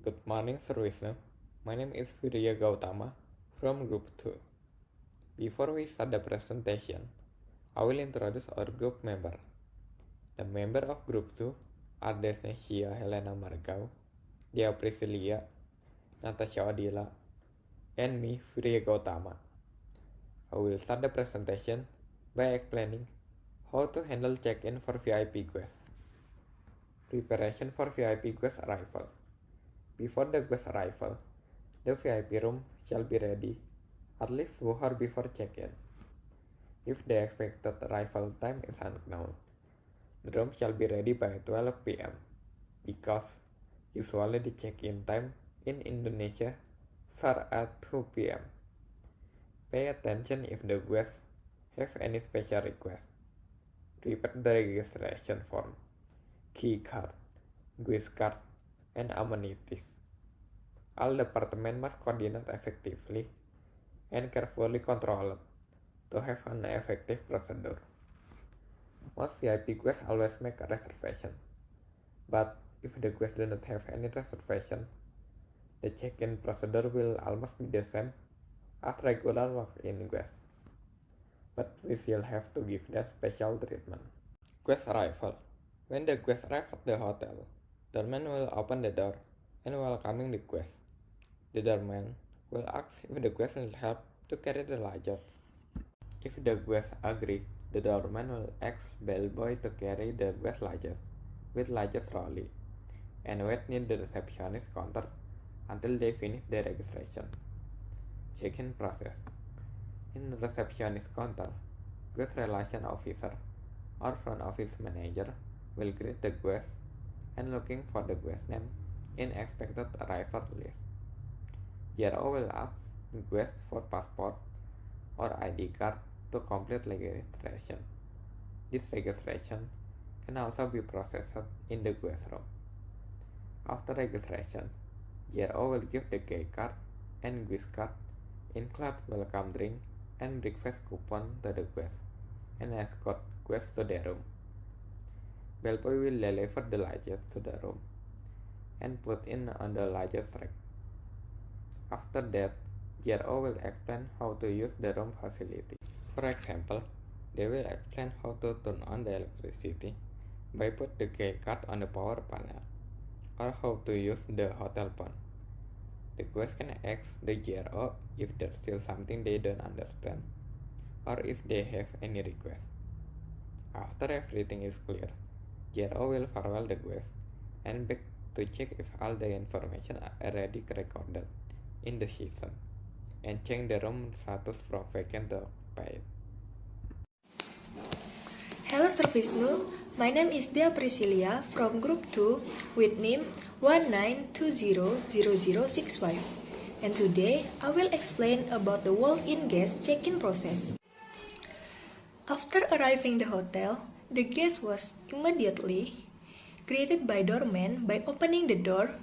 Good morning, Sir Vishnu. My name is Virya Gautama from Group 2. Before we start the presentation, I will introduce our group member. The member of Group 2 are Desnesia Helena Margau, Dia Priscilia, Natasha Odila, and me, Virya Gautama. I will start the presentation by explaining how to handle check-in for VIP guests. Preparation for VIP guest arrival. Before the guest arrival, the VIP room shall be ready at least 1 hour before check-in. If the expected arrival time is unknown, the room shall be ready by 12 p.m. because usually the check-in time in Indonesia starts at 2 p.m. Pay attention if the guests have any special request. Prepare the registration form, key card, guest card, and amenities. All departments must coordinate effectively and carefully controlled to have an effective procedure. Most VIP guests always make a reservation, but if the guests do not have any reservation, the check-in procedure will almost be the same as regular walk-in guests, but we still have to give them special treatment. Guest arrival. When the guests arrive at the hotel, the doorman will open the door and welcoming the guest. The doorman will ask if the guest needs help to carry the luggage. If the guest agree, the doorman will ask bellboy to carry the guest luggage with luggage trolley and wait near the receptionist counter until they finish their registration. Check-in process. In the receptionist counter, guest relation officer or front office manager will greet the guest and looking for the guest name in expected arrival list. GRO will ask the guest for passport or ID card to complete registration. This registration can also be processed in the guest room. After registration, GRO will give the key card and guest card, include welcome drink and breakfast coupon to the guest, and escort guests to their room. Bellboy will deliver the luggage to the room and put in on the luggage rack. After that, GRO will explain how to use the room facility. For example, they will explain how to turn on the electricity by put the key card on the power panel, or how to use the hotel phone. The guest can ask the GRO if there's still something they don't understand, or if they have any request. After everything is clear, GRO will farewell the guest and back to check if all the information are already recorded in the system and change the room status from vacant to occupied. Hello Sir Vishnu, my name is Dia Priscilia from Group 2 with name 19200065, and today I will explain about the walk-in guest check-in process. After arriving the hotel, the guest was immediately greeted by doorman by opening the door,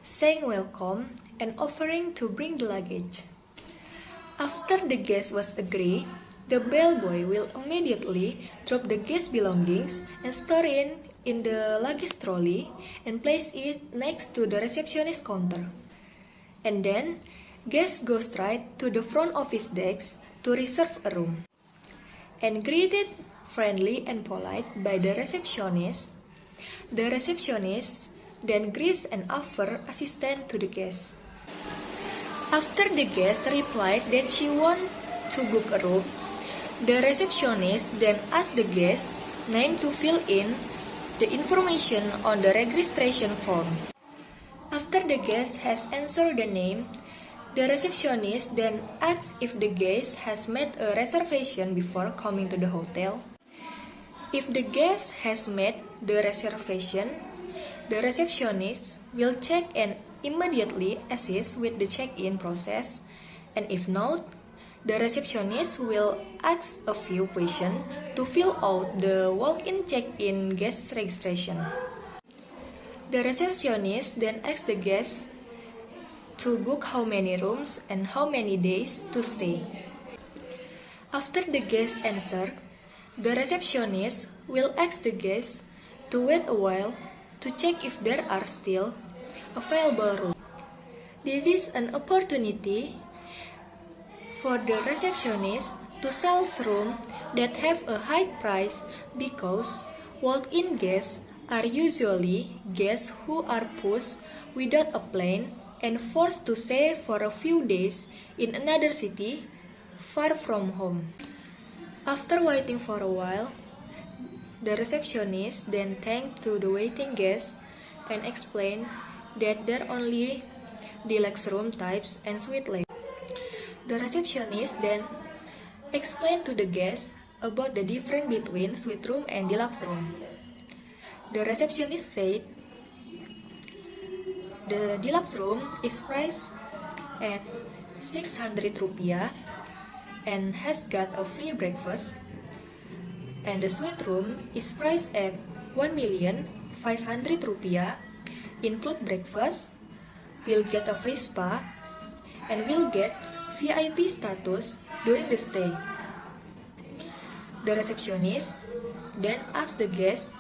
saying welcome and offering to bring the luggage. After the guest was agreed, the bellboy will immediately drop the guest belongings and store it in the luggage trolley and place it next to the receptionist counter. And then, guests go straight to the front office desk to reserve a room. And greeted friendly and polite by the receptionist then greets and offers assistance to the guest. After the guest replied that she wants to book a room, the receptionist then asks the guest name to fill in the information on the registration form. After the guest has answered the name, the receptionist then asks if the guest has made a reservation before coming to the hotel. If the guest has made the reservation, the receptionist will check and immediately assist with the check-in process, and if not, the receptionist will ask a few questions to fill out the walk-in check-in guest registration. The receptionist then asks the guest to book how many rooms and how many days to stay. After the guest answers, the receptionist will ask the guest to wait a while to check if there are still available room. This is an opportunity for the receptionist to sell rooms that have a high price because walk-in guests are usually guests who are pushed without a plan and forced to stay for a few days in another city far from home. After waiting for a while, the receptionist then thanked to the waiting guests and explained that there are only deluxe room types and suite left. The receptionist then explained to the guests about the difference between suite room and deluxe room. The receptionist said the deluxe room is priced at 600 rupiah and has got a free breakfast, and the suite room is priced at 1,500,000 rupiah, include breakfast, will get a free spa, and will get VIP status during the stay. The receptionist then asked the guest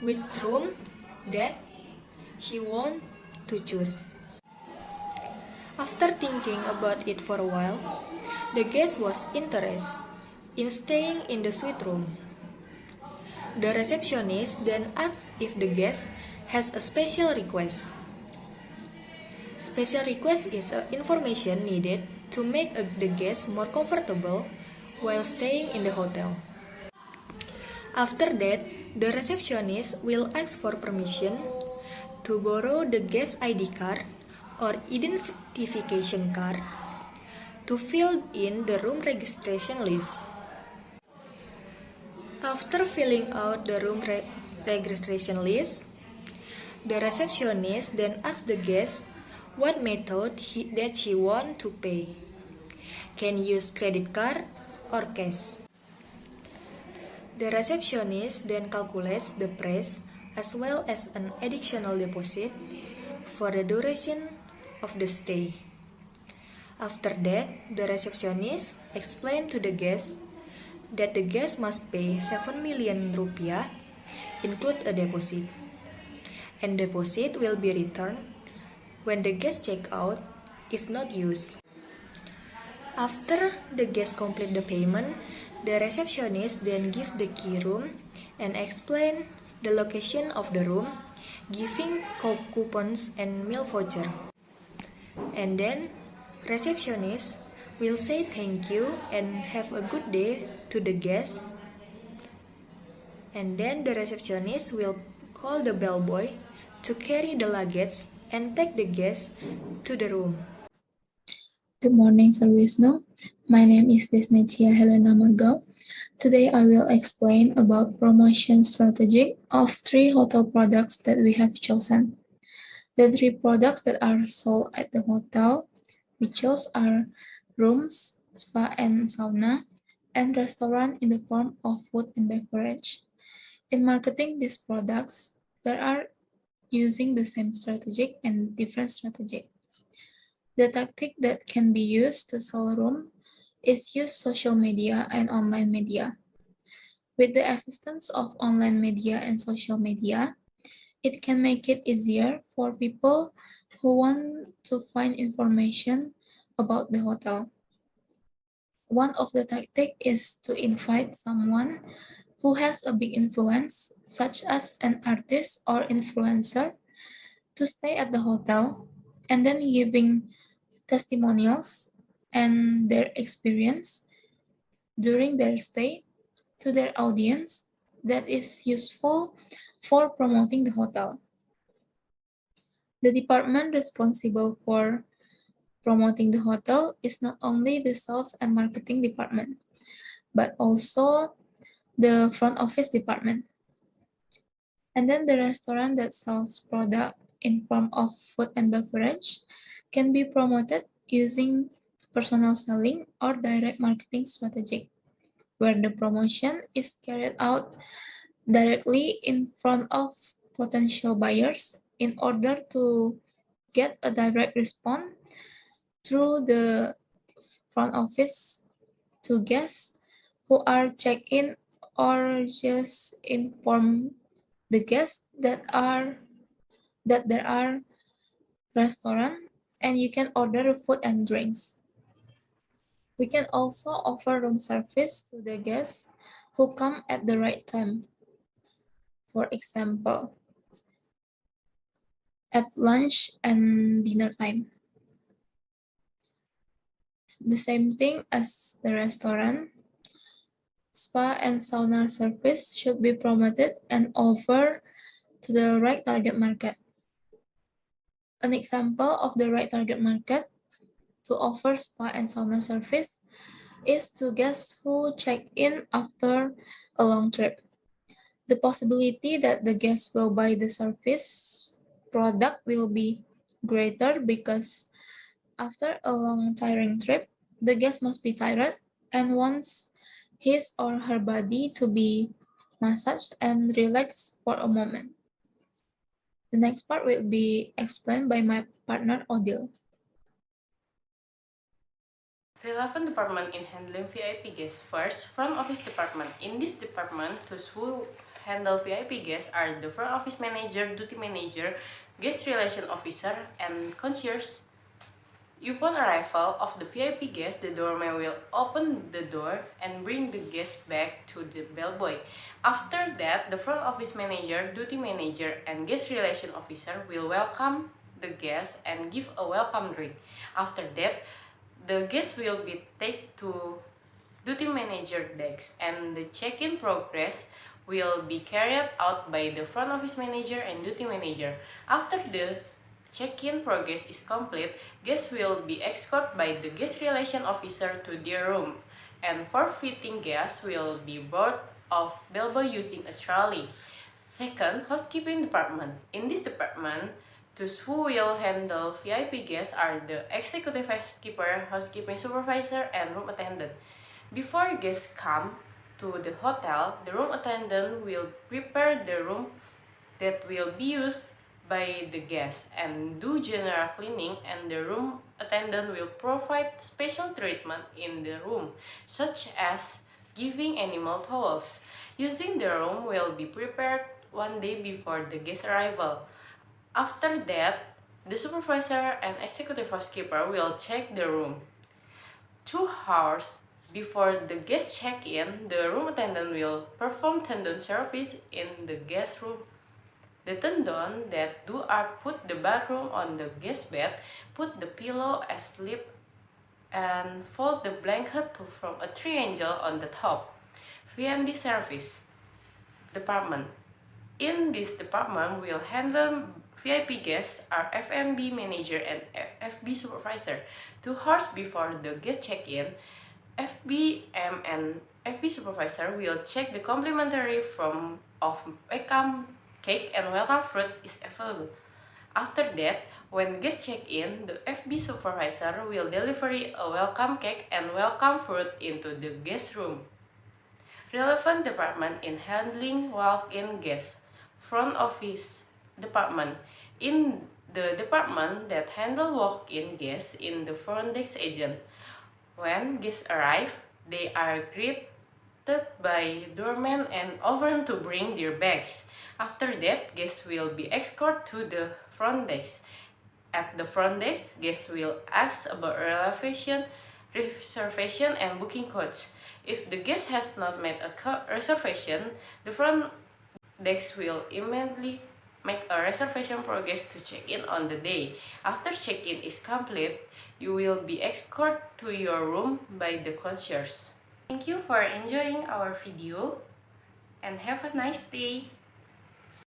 which room that she wanted to choose. After thinking about it for a while, the guest was interested in staying in the suite room. The receptionist then asked if the guest has a special request. Special request is information needed to make the guest more comfortable while staying in the hotel. After that, the receptionist will ask for permission to borrow the guest ID card or identification card to fill in the room registration list. After filling out the room registration list, the receptionist then asks the guest what method that she wants to pay. Can use credit card or cash. The receptionist then calculates the price as well as an additional deposit for the duration of the stay. After that, the receptionist explained to the guest that the guest must pay 7 million rupiah, include a deposit, and deposit will be returned when the guest check out if not used. After the guest complete the payment, the receptionist then give the key room and explain the location of the room, giving coupons and meal voucher. And then receptionist will say thank you and have a good day to the guest. And then the receptionist will call the bellboy to carry the luggage and take the guest to the room. Good morning, Sir Wisnu. My name is Desnecia Helena Margao. Today I will explain about promotion strategy of 3 hotel products that we have chosen. The 3 products that are sold at the hotel we chose are rooms, spa and sauna, and restaurant in the form of food and beverage. In marketing these products, there are using the same strategy and different strategy. The tactic that can be used to sell a room is use social media and online media. With the assistance of online media and social media, it can make it easier for people who want to find information about the hotel. One of the tactics is to invite someone who has a big influence, such as an artist or influencer, to stay at the hotel and then giving testimonials and their experience during their stay to their audience that is useful for promoting the hotel. The department responsible for promoting the hotel is not only the sales and marketing department, but also the front office department. And then the restaurant that sells product in form of food and beverage can be promoted using personal selling or direct marketing strategy, where the promotion is carried out directly in front of potential buyers in order to get a direct response through the front office to guests who are check-in or just inform the guests that there are restaurant, and you can order food and drinks. We can also offer room service to the guests who come at the right time. For example, at lunch and dinner time. The same thing as the restaurant. Spa and sauna service should be promoted and offered to the right target market. An example of the right target market to offer spa and sauna service is to guests who check in after a long trip. The possibility that the guest will buy the service product will be greater because after a long tiring trip, the guest must be tired and wants his or her body to be massaged and relaxed for a moment. The next part will be explained by my partner Odile. Relevant department in handling VIP guests. First, front office department. In this department, those who handle VIP guests are the front office manager, duty manager, guest relation officer, and concierge. Upon arrival of the VIP guest, the doorman will open the door and bring the guest back to the bellboy. After that, the front office manager, duty manager, and guest relation officer will welcome the guest and give a welcome drink. After that, the guest will be taken to duty manager desk and the check-in progress will be carried out by the front office manager and duty manager. After the check-in progress is complete, guests will be escorted by the guest relation officer to their room, and forfeiting guests will be brought off bellboy using a trolley. Second, housekeeping department. In this department, those who will handle VIP guests are the executive housekeeper, housekeeping supervisor, and room attendant. Before guests come to the hotel, the room attendant will prepare the room that will be used by the guests and do general cleaning, and the room attendant will provide special treatment in the room, such as giving animal towels. Using the room will be prepared one day before the guest arrival. After that, the supervisor and executive housekeeper will check the room. 2 hours before the guest check-in, the room attendant will perform tendon service in the guest room. The tendon that do are put the bathroom on the guest bed, put the pillow asleep, and fold the blanket to form a triangle on the top. V&B service department. In this department, will handle VIP guests are F&B manager and FB supervisor. 2 hours before the guest check-in, FBM and FB supervisor will check the complimentary form of welcome cake and welcome fruit is available. After that, when guests check in, the FB supervisor will deliver a welcome cake and welcome fruit into the guest room. Relevant department in handling walk-in guests. Front office department. In the department that handle walk-in guests in the front desk agent. When guests arrive, they are greeted by doorman and offered to bring their bags. After that, guests will be escorted to the front desk. At the front desk, guests will ask about reservation and booking codes. If the guest has not made a reservation, the front desk will immediately make a reservation progress to check in on the day. After check-in is complete, you will be escorted to your room by the concierge. Thank you for enjoying our video and have a nice day.